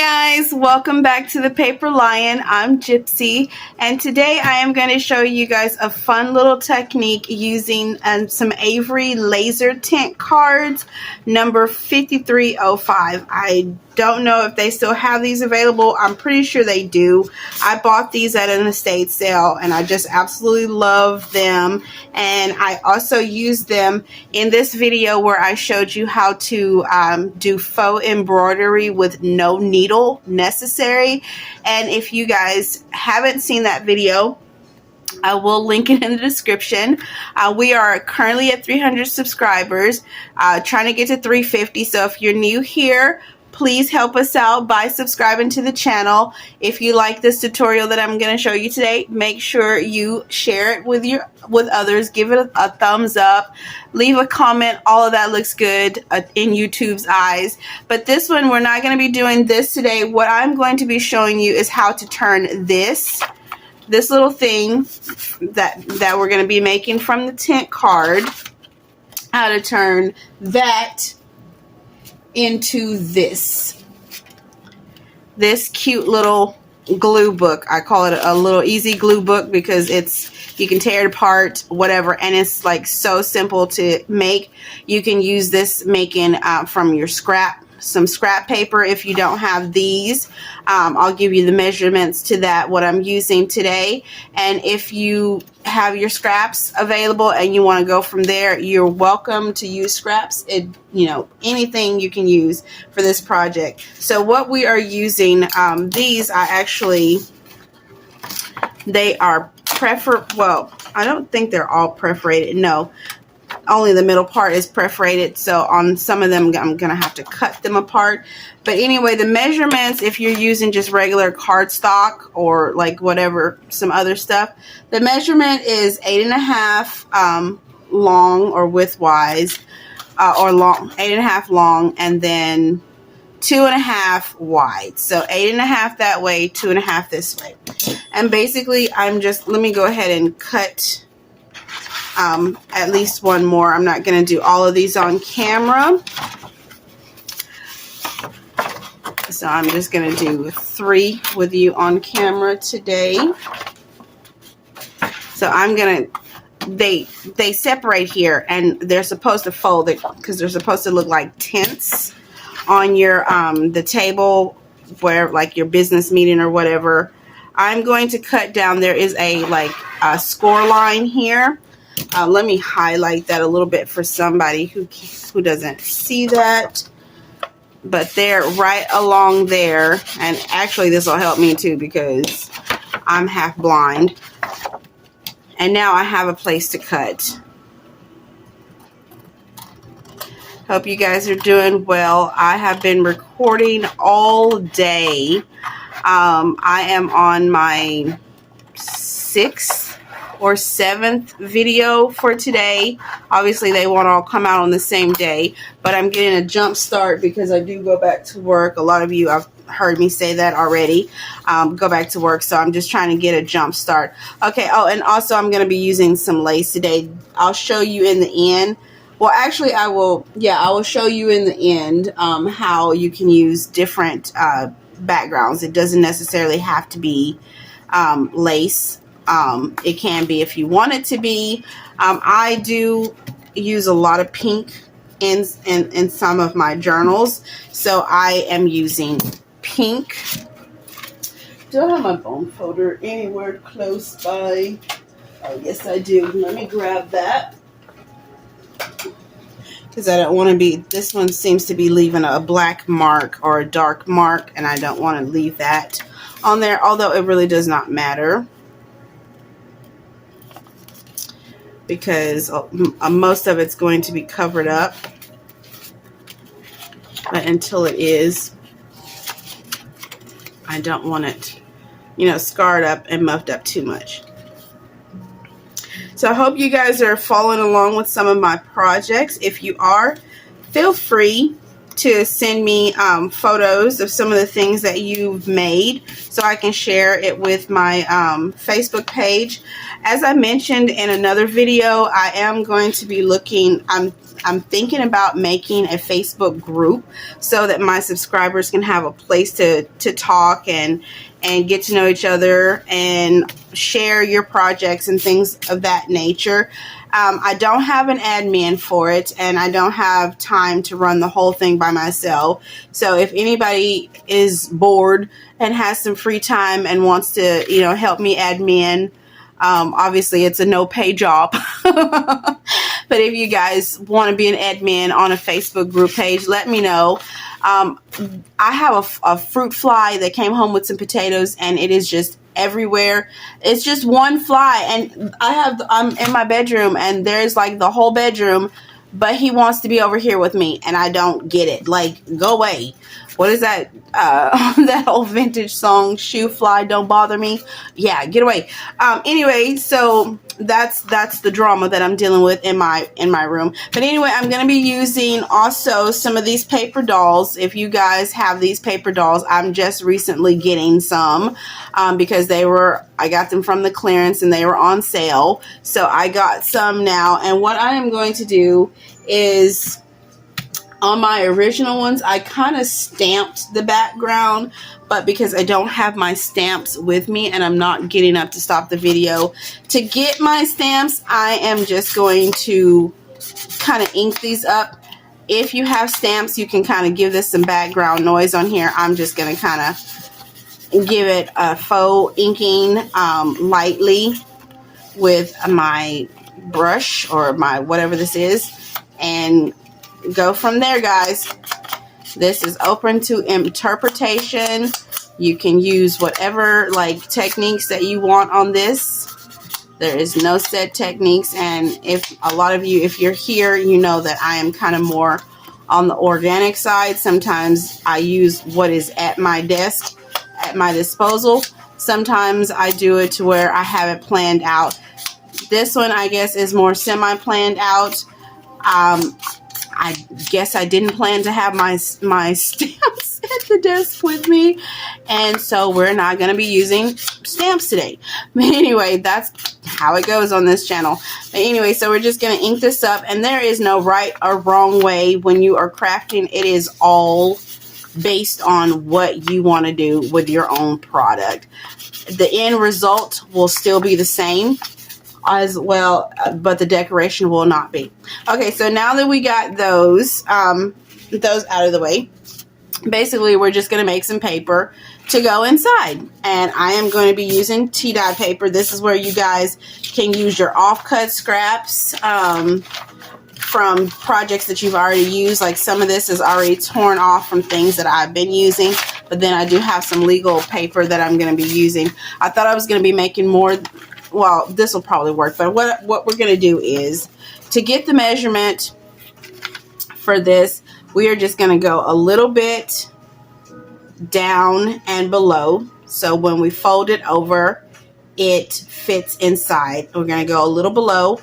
guys, welcome back to the Paper Lion. I'm Gypsy, and today I am going to show you guys a fun little technique using some Avery laser tint cards, number 5305. I don't know if they still have these available. I'm pretty sure they do. I bought these at an estate sale and I just absolutely love them, and I also used them in this video where I showed you how to do faux embroidery with no needle necessary. And if you guys haven't seen that video, I will link it in the description. We are currently at 300 subscribers, trying to get to 350. So if you're new here, please help us out by subscribing to the channel. If you like this tutorial that I'm going to show you today, make sure you share it with others. Give it a thumbs up. Leave a comment. All of that looks good in YouTube's eyes. But this one, we're not going to be doing this today. What I'm going to be showing you is how to turn this little thing that we're going to be making from the tint card, how to turn that into this cute little glue book. I call it a little easy glue book because you can tear it apart, whatever, and it's like so simple to make. You can use this making from your some scrap paper. If you don't have these, I'll give you the measurements to that, what I'm using today. And if you have your scraps available and you want to go from there, you're welcome to use scraps. Anything you can use for this project. So what we are using, these they are well, I don't think they're all perforated. No, only the middle part is perforated, so on some of them I'm gonna have to cut them apart. But anyway, the measurements, if you're using just regular cardstock or like whatever, some other stuff, the measurement is 8.5 long or widthwise, or long, 8.5 long, and then 2.5 wide. So 8.5 that way, 2.5 this way. And basically let me go ahead and cut at least one more. I'm not going to do all of these on camera, so I'm just going to do 3 with you on camera today. So I'm going to, they separate here, and they're supposed to fold it because they're supposed to look like tents on your the table where, like, your business meeting or whatever. I'm going to cut down, there is a score line here. Let me highlight that a little bit for somebody who doesn't see that. But they're right along there. And actually this will help me too because I'm half blind. And now I have a place to cut. Hope you guys are doing well. I have been recording all day. I am on my 6th or 7th video for today. Obviously they won't all come out on the same day, but I'm getting a jump start because I do go back to work. A lot of you have heard me say that already. Go back to work, so I'm just trying to get a jump start. Okay, oh, and also I'm going to be using some lace today. I'll show you in the end. Well, actually I will show you in the end how you can use different backgrounds. It doesn't necessarily have to be lace. It can be if you want it to be. I do use a lot of pink in some of my journals, so I am using pink. Do I have my bone folder anywhere close by? Oh, yes I do. Let me grab that because I don't want to be, this one seems to be leaving a black mark or a dark mark, and I don't want to leave that on there, although it really does not matter because most of it's going to be covered up. But until it is, I don't want it, scarred up and muffed up too much. So I hope you guys are following along with some of my projects. If you are, feel free to send me photos of some of the things that you've made so I can share it with my Facebook page. As I mentioned in another video, I am going to be looking, I'm thinking about making a Facebook group so that my subscribers can have a place to talk and get to know each other and share your projects and things of that nature. I don't have an admin for it, and I don't have time to run the whole thing by myself. So if anybody is bored and has some free time and wants to, you know, help me admin, obviously it's a no-pay job. But if you guys want to be an admin on a Facebook group page, let me know. I have a fruit fly that came home with some potatoes, and it is just everywhere. It's just one fly, and I'm in my bedroom, and there's like the whole bedroom, but he wants to be over here with me, and I don't get it. Like, go away. What is that? That old vintage song, "Shoe Fly, Don't Bother Me." Yeah, get away. Anyway, so that's the drama that I'm dealing with in my room. But anyway, I'm going to be using also some of these paper dolls. If you guys have these paper dolls, I'm just recently getting some because I got them from the clearance and they were on sale. So I got some now, and what I am going to do is, on my original ones, I kind of stamped the background, but because I don't have my stamps with me and I'm not getting up to stop the video to get my stamps, I am just going to kind of ink these up. If you have stamps, you can kind of give this some background noise on here. I'm just going to kind of give it a faux inking lightly with my brush or my whatever this is, and go from there, guys. This is open to interpretation. You can use whatever like techniques that you want on this. There is no set techniques, and if a lot of you, if you're here, you know that I am kind of more on the organic side. Sometimes I use what is at my desk, at my disposal. Sometimes I do it to where I have it planned out. This one, I guess, is more semi-planned out. I guess I didn't plan to have my stamps at the desk with me, and so we're not going to be using stamps today. But anyway, that's how it goes on this channel. But anyway, so we're just going to ink this up, and there is no right or wrong way when you are crafting. It is all based on what you want to do with your own product. The end result will still be the same as well, but the decoration will not be. Okay, so now that we got those out of the way, basically we're just going to make some paper to go inside, and I am going to be using tea-dye paper. This is where you guys can use your offcut scraps from projects that you've already used. Like, some of this is already torn off from things that I've been using, but then I do have some legal paper that I'm going to be using. I thought I was going to be making more. Well, this will probably work, but what we're going to do is, to get the measurement for this, we are just going to go a little bit down and below. So when we fold it over, it fits inside. We're going to go a little below,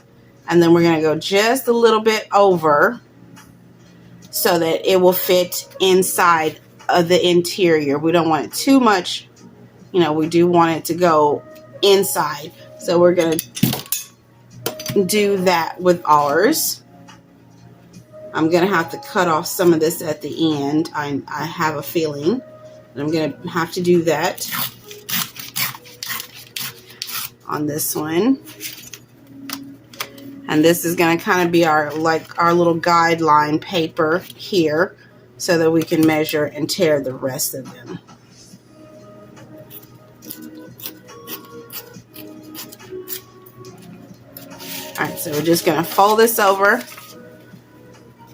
and then we're going to go just a little bit over so that it will fit inside of the interior. We don't want it too much. You know, we do want it to go inside. So we're going to do that with ours. I'm going to have to cut off some of this at the end. I have a feeling that I'm going to have to do that on this one. And this is going to kind of be our little guideline paper here, so that we can measure and tear the rest of them. Alright, so we're just going to fold this over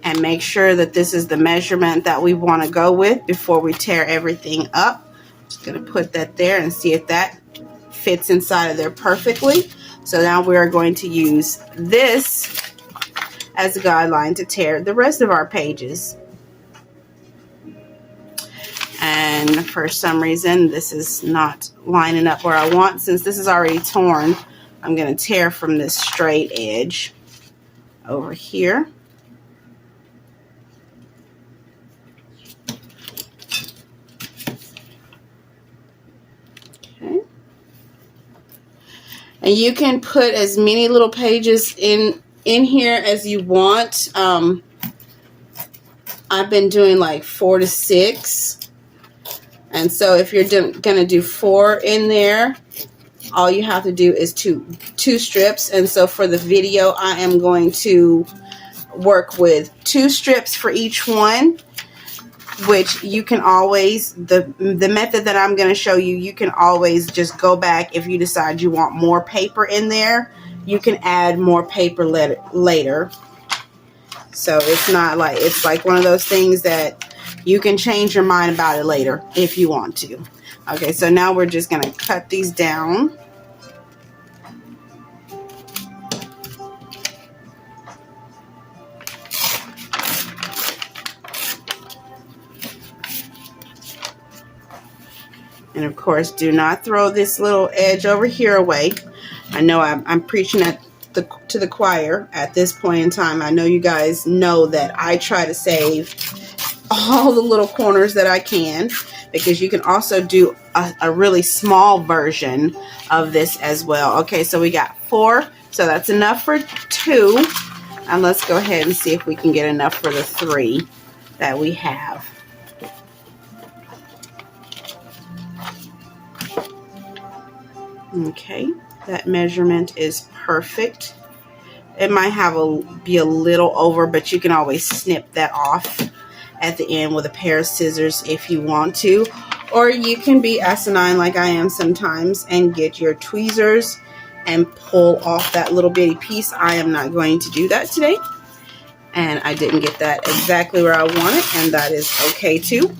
and make sure that this is the measurement that we want to go with before we tear everything up. Just going to put that there and see if that fits inside of there perfectly. So now we are going to use this as a guideline to tear the rest of our pages. And for some reason, this is not lining up where I want. Since this is already torn, I'm going to tear from this straight edge over here. And you can put as many little pages in here as you want. I've been doing like 4 to 6. And so if you're going to do 4 in there, all you have to do is two strips. And so for the video, I am going to work with 2 strips for each one, which you can always, the method that I'm going to show you, you can always just go back if you decide you want more paper in there. You can add more paper later. So it's not like, it's like one of those things that you can change your mind about it later if you want to. Okay, so now we're just going to cut these down. And of course, do not throw this little edge over here away. I know I'm preaching to the choir at this point in time. I know you guys know that I try to save all the little corners that I can, because you can also do a really small version of this as well. Okay, so we got 4, so that's enough for 2. And let's go ahead and see if we can get enough for the 3 that we have. Okay, that measurement is perfect. It might be a little over, but you can always snip that off at the end with a pair of scissors if you want to. Or you can be asinine like I am sometimes and get your tweezers and pull off that little bitty piece. I am not going to do that today. And I didn't get that exactly where I want it, and that is okay too.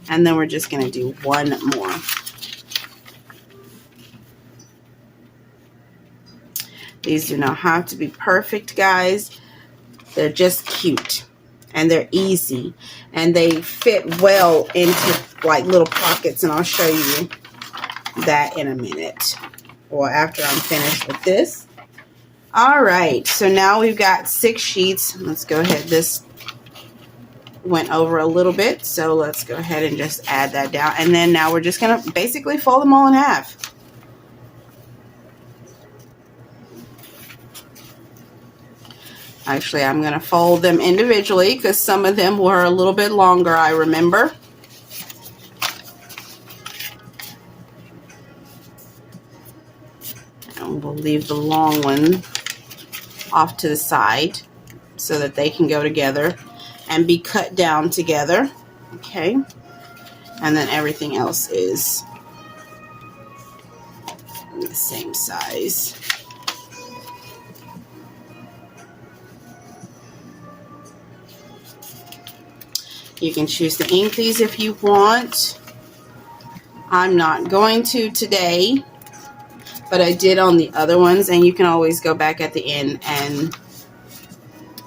And then we're just going to do 1 more. These do not have to be perfect, guys. They're just cute. And they're easy. And they fit well into like little pockets. And I'll show you that in a minute. Or after I'm finished with this. Alright. So now we've got 6 sheets. Let's go ahead. This went over a little bit. So let's go ahead and just add that down. And then now we're just going to basically fold them all in half. Actually, I'm going to fold them individually because some of them were a little bit longer, I remember. And we'll leave the long one off to the side so that they can go together and be cut down together. Okay. And then everything else is the same size. You can choose to ink these if you want. I'm not going to today, but I did on the other ones, and you can always go back at the end and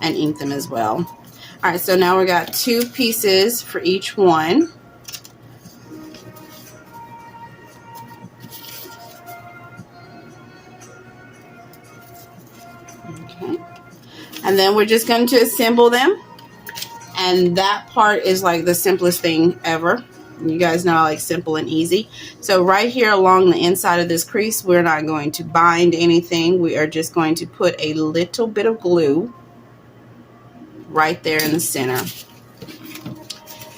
ink them as well. All right, so now we got 2 pieces for each one. Okay. And then we're just going to assemble them. And that part is like the simplest thing ever. You guys know I like simple and easy. So right here along the inside of this crease, we're not going to bind anything. We are just going to put a little bit of glue right there in the center.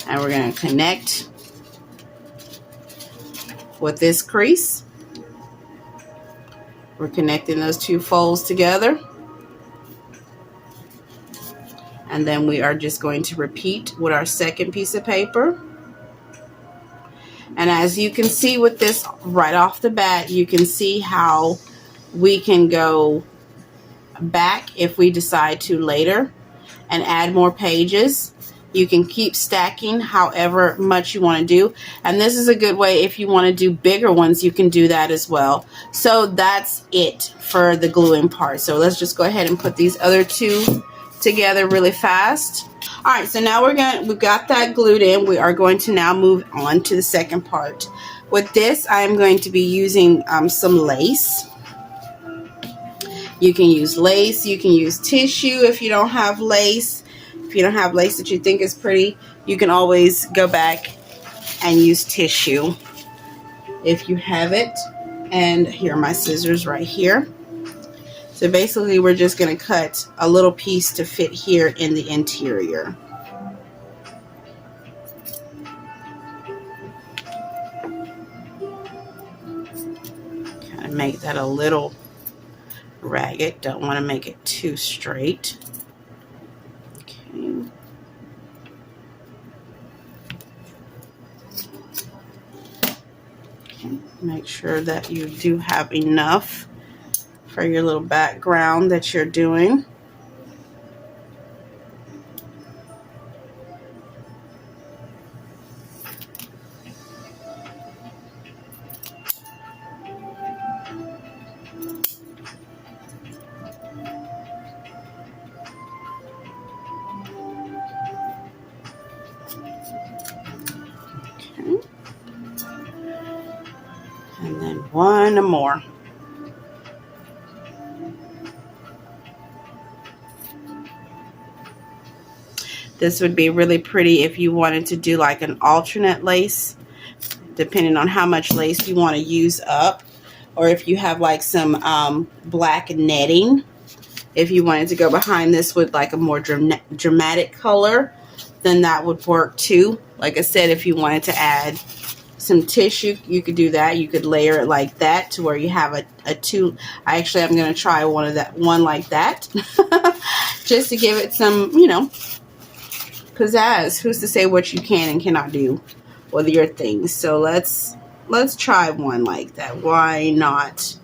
And we're going to connect with this crease. We're connecting those 2 folds together. And then we are just going to repeat with our second piece of paper. And as you can see with this right off the bat, you can see how we can go back if we decide to later and add more pages. You can keep stacking however much you want to do. And this is a good way if you want to do bigger ones, you can do that as well. So that's it for the gluing part. So let's just go ahead and put these other 2 together really fast. All right, so now we've got that glued in. We are going to now move on to the second part. With this, I'm going to be using some lace. You can use lace, you can use tissue if you don't have lace. If you don't have lace that you think is pretty, you can always go back and use tissue if you have it. And here are my scissors right here. So basically we're just going to cut a little piece to fit here in the interior. Kind of make that a little ragged. Don't want to make it too straight. Okay. Make sure that you do have enough for your little background that you're doing. Okay. And then one more. This would be really pretty if you wanted to do like an alternate lace, depending on how much lace you want to use up. Or if you have like some black netting, if you wanted to go behind this with like a more dramatic color, then that would work too. Like I said, if you wanted to add some tissue, you could do that. You could layer it like that to where you have a two. I'm going to try one like that just to give it some, you know, pizzazz. Who's to say what you can and cannot do with your things? So let's try one like that. Why not?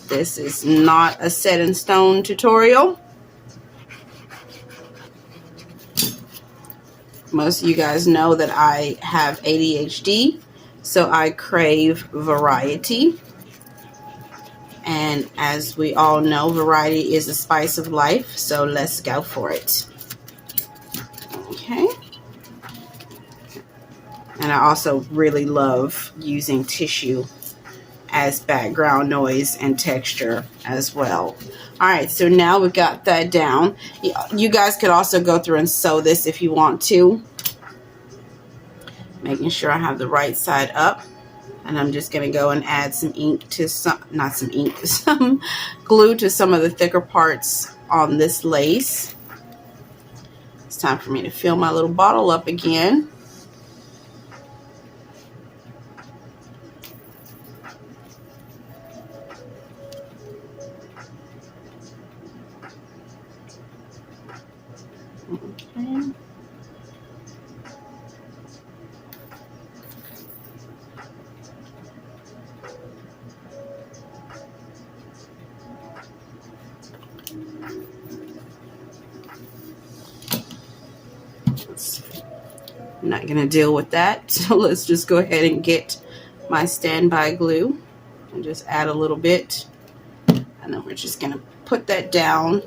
This is not a set in stone tutorial. Most of you guys know that I have ADHD, so I crave variety. And as we all know, variety is the spice of life, so let's go for it. Okay. And I also really love using tissue as background noise and texture as well. All right, so now we've got that down. You guys could also go through and sew this if you want to. Making sure I have the right side up. And I'm just going to go and add some ink to some glue to some of the thicker parts on this lace. It's time for me to fill my little bottle up again. Okay. I'm not going to deal with that, so let's just go ahead and get my standby glue and just add a little bit, and then we're just going to put that down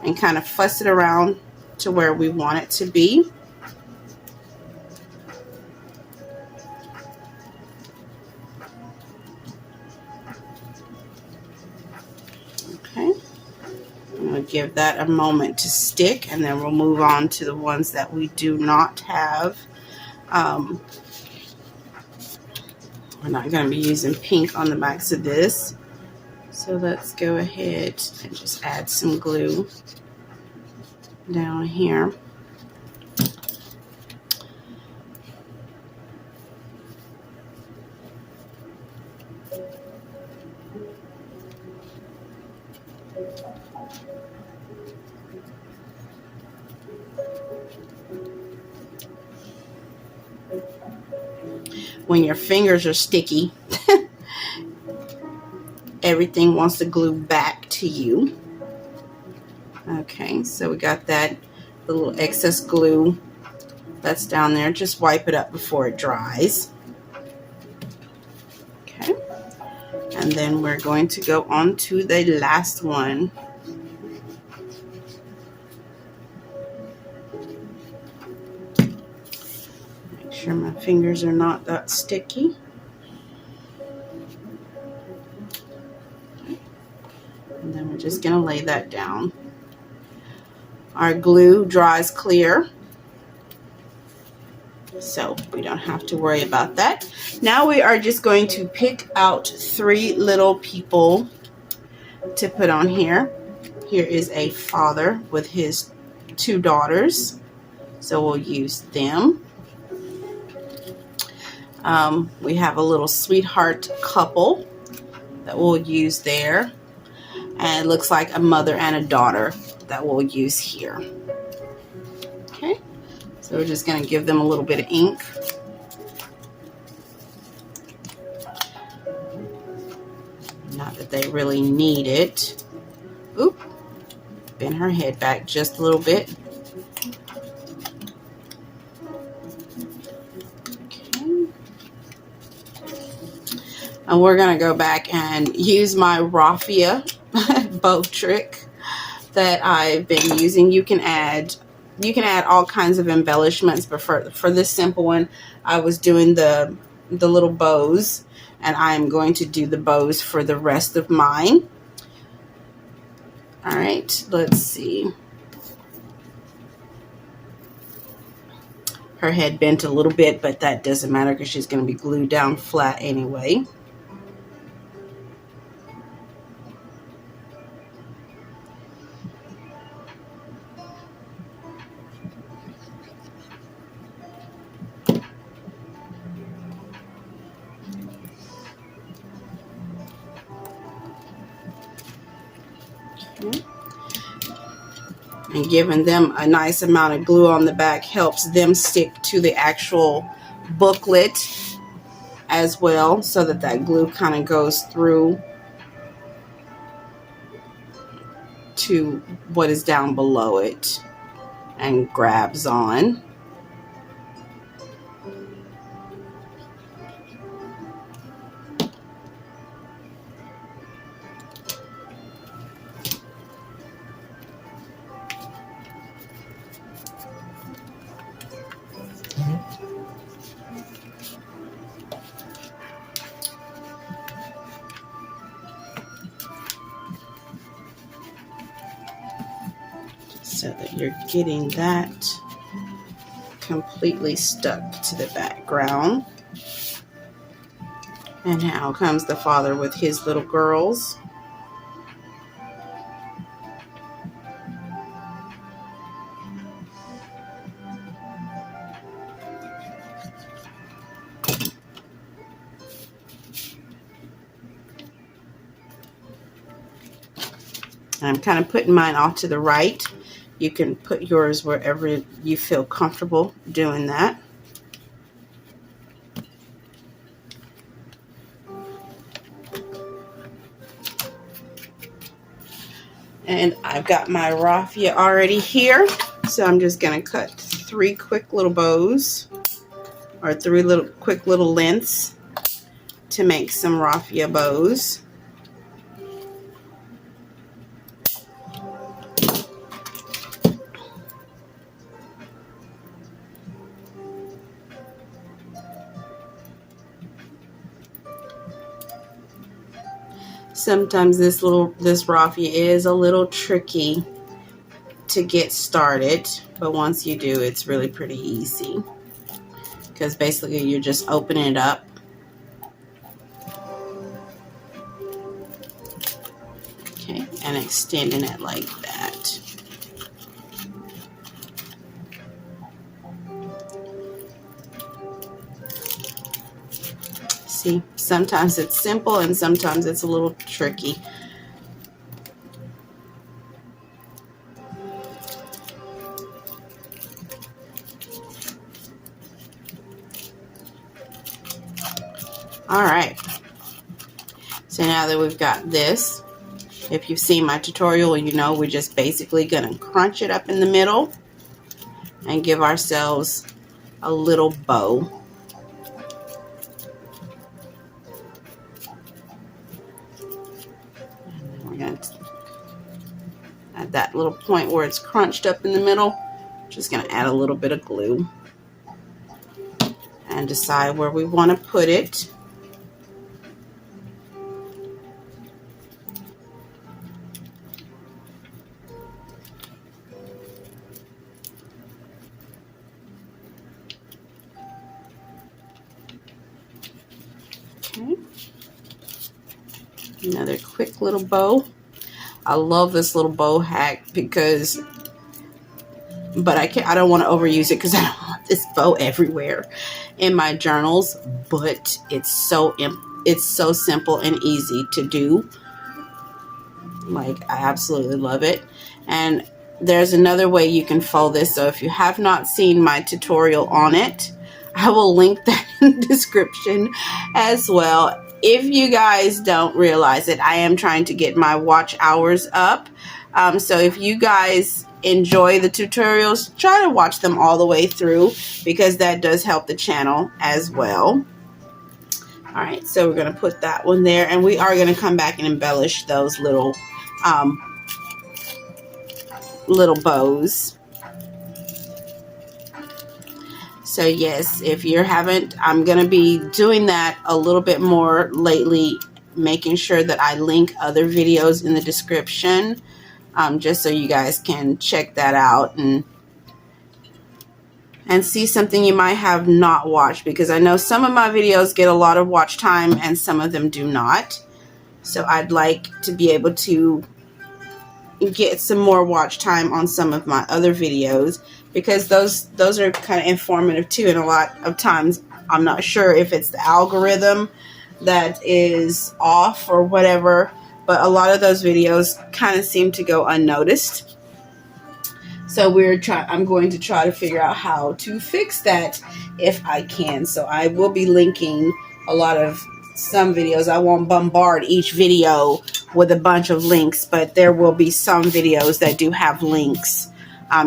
and kind of fuss it around to where we want it to be. Okay. I'm going to give that a moment to stick, and then we'll move on to the ones that we do not have. We're not going to be using pink on the backs of this. So let's go ahead and just add some glue down here. When your fingers are sticky, everything wants to glue back to you. Okay, so we got that little excess glue that's down there. Just wipe it up before it dries. Okay, and then we're going to go on to the last one. Make sure my fingers are not that sticky. And then we're just going to lay that down. Our glue dries clear. So we don't have to worry about that. Now we are just going to pick out 3 little people to put on here. Here is a father with his 2 daughters. So we'll use them. We have a little sweetheart couple that we'll use there. And it looks like a mother and a daughter that we'll use here. Okay, so we're just going to give them a little bit of ink. Not that they really need it. Oop, bend her head back just a little bit. Okay. And we're going to go back and use my raffia bow trick that I've been using. You can add all kinds of embellishments, but for this simple one, I was doing the little bows, and I'm going to do the bows for the rest of mine. All right, let's see. Her head bent a little bit, but that doesn't matter because she's going to be glued down flat anyway. And giving them a nice amount of glue on the back helps them stick to the actual booklet as well, so that glue kind of goes through to what is down below it and grabs on. So that you're getting that completely stuck to the background. And now comes the father with his little girls. I'm kind of putting mine off to the right. You can put yours wherever you feel comfortable doing that. And I've got my raffia already here. So I'm just going to cut 3 quick little bows, or 3 quick little lengths to make some raffia bows. Sometimes this raffia is a little tricky to get started, but once you do, it's really pretty easy, because basically you're just opening it up okay, and extending it like that. See, sometimes it's simple and sometimes it's a little tricky. All right, so now that we've got this, if you've seen my tutorial, you know we're just basically going to crunch it up in the middle and give ourselves a little bow. At that little point where it's crunched up in the middle, just going to add a little bit of glue and decide where we want to put it. Okay. Another quick little bow. I love this little bow hack because, but I don't want to overuse it because I don't want this bow everywhere in my journals, but it's so simple and easy to do. Like, I absolutely love it. And there's another way you can fold this. So if you have not seen my tutorial on it, I will link that in the description as well. If you guys don't realize it, I am trying to get my watch hours up. So if you guys enjoy the tutorials, try to watch them all the way through because that does help the channel as well. All right, so we're going to put that one there, and we are going to come back and embellish those little bows. So yes, if you haven't, I'm going to be doing that a little bit more lately, making sure that I link other videos in the description, just so you guys can check that out and see something you might have not watched, because I know some of my videos get a lot of watch time and some of them do not. So I'd like to be able to get some more watch time on some of my other videos, because those are kind of informative too, and a lot of times I'm not sure if it's the algorithm that is off or whatever, but a lot of those videos kind of seem to go unnoticed. So I'm going to try to figure out how to fix that if I can. So I will be linking some videos. I won't bombard each video with a bunch of links, but there will be some videos that do have links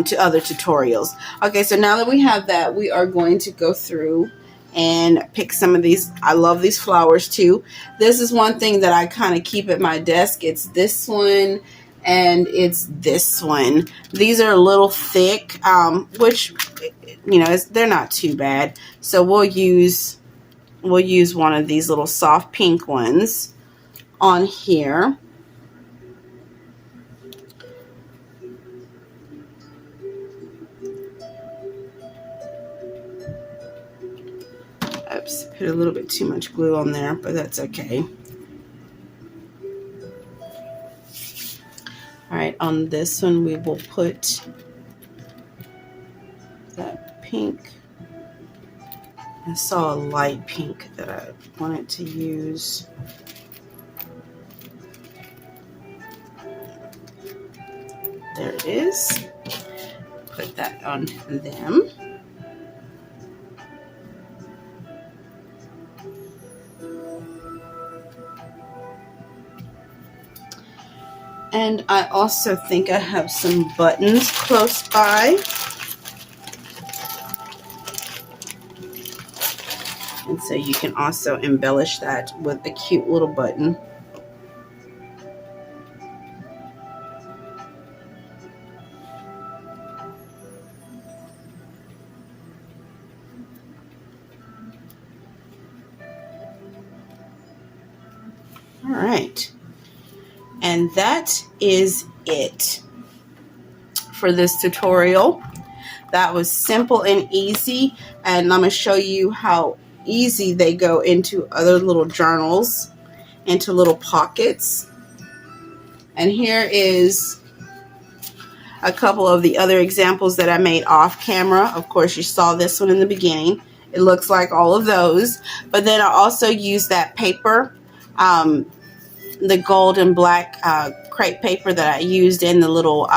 to other tutorials. Okay, so now that we have that, we are going to go through and pick some of these. I love these flowers too. This is one thing that I kind of keep at my desk. It's this one and it's this one. These are a little thick, which, you know, they're not too bad. So we'll use one of these little soft pink ones on here. Oops, put a little bit too much glue on there, but that's okay. All right, on this one we will put that pink. I saw a light pink that I wanted to use. There it is. Put that on them. And I also think I have some buttons close by. And so you can also embellish that with a cute little button. All right. And that is it for this tutorial. That was simple and easy, and I'm going to show you how easy they go into other little journals, into little pockets. And here is a couple of the other examples that I made off camera. Of course, you saw this one in the beginning. It looks like all of those, but then I also used that paper, the gold and black crepe paper that I used in the little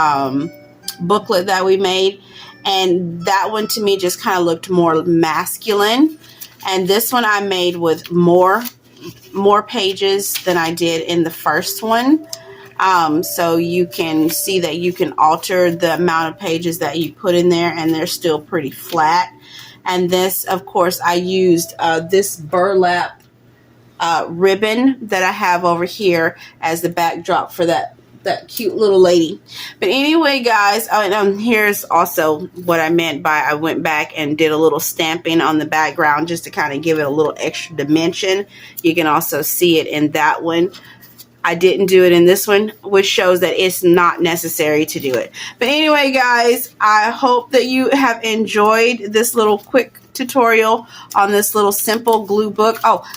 booklet that we made, and that one to me just kind of looked more masculine. And this one I made with more pages than I did in the first one, so you can see that you can alter the amount of pages that you put in there, and they're still pretty flat. And this, of course, I used this burlap ribbon that I have over here as the backdrop for that cute little lady. But anyway, guys, here's also what I meant by I went back and did a little stamping on the background just to kind of give it a little extra dimension. You can also see it in that one. I didn't do it in this one, which shows that it's not necessary to do it. But anyway, guys, I hope that you have enjoyed this little quick tutorial on this little simple glue book. Oh,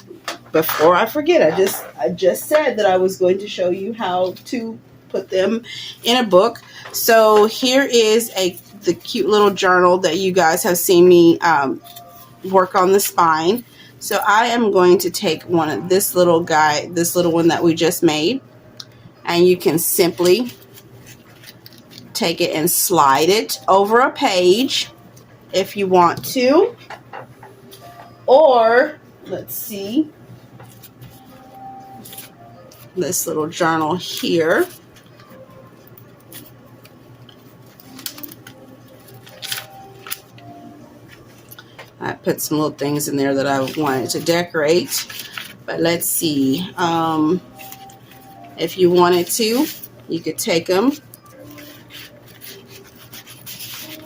before I forget, I just said that I was going to show you how to put them in a book. So here is the cute little journal that you guys have seen me work on the spine. So I am going to take one of this little one that we just made, and you can simply take it and slide it over a page if you want to. Or, let's see, this little journal here. I put some little things in there that I wanted to decorate. But let's see. If you wanted to, you could take them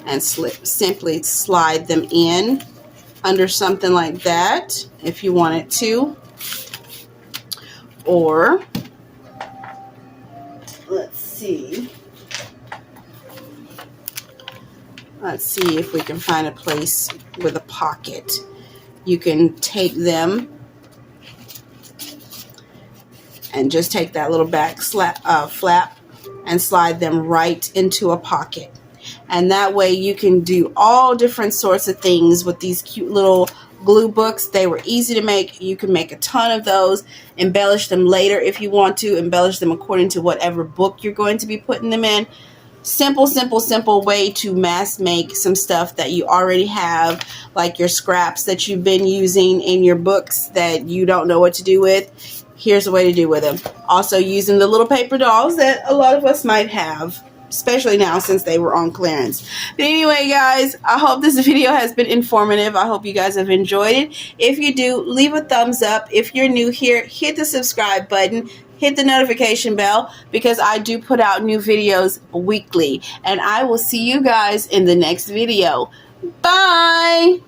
and simply slide them in under something like that if you wanted to. Or, let's see if we can find a place with a pocket. You can take them and just take that little back flap and slide them right into a pocket. And that way you can do all different sorts of things with these cute little glue books. They were easy to make. You can make a ton of those, embellish them later if you want to, embellish them according to whatever book you're going to be putting them in. Simple, simple, simple way to mass make some stuff that you already have, like your scraps that you've been using in your books that you don't know what to do with. Here's a way to do with them. Also using the little paper dolls that a lot of us might have, especially now since they were on clearance. But anyway, guys, I hope this video has been informative. I hope you guys have enjoyed it. If you do, leave a thumbs up. If you're new here, hit the subscribe button. Hit the notification bell, because I do put out new videos weekly. And I will see you guys in the next video. Bye!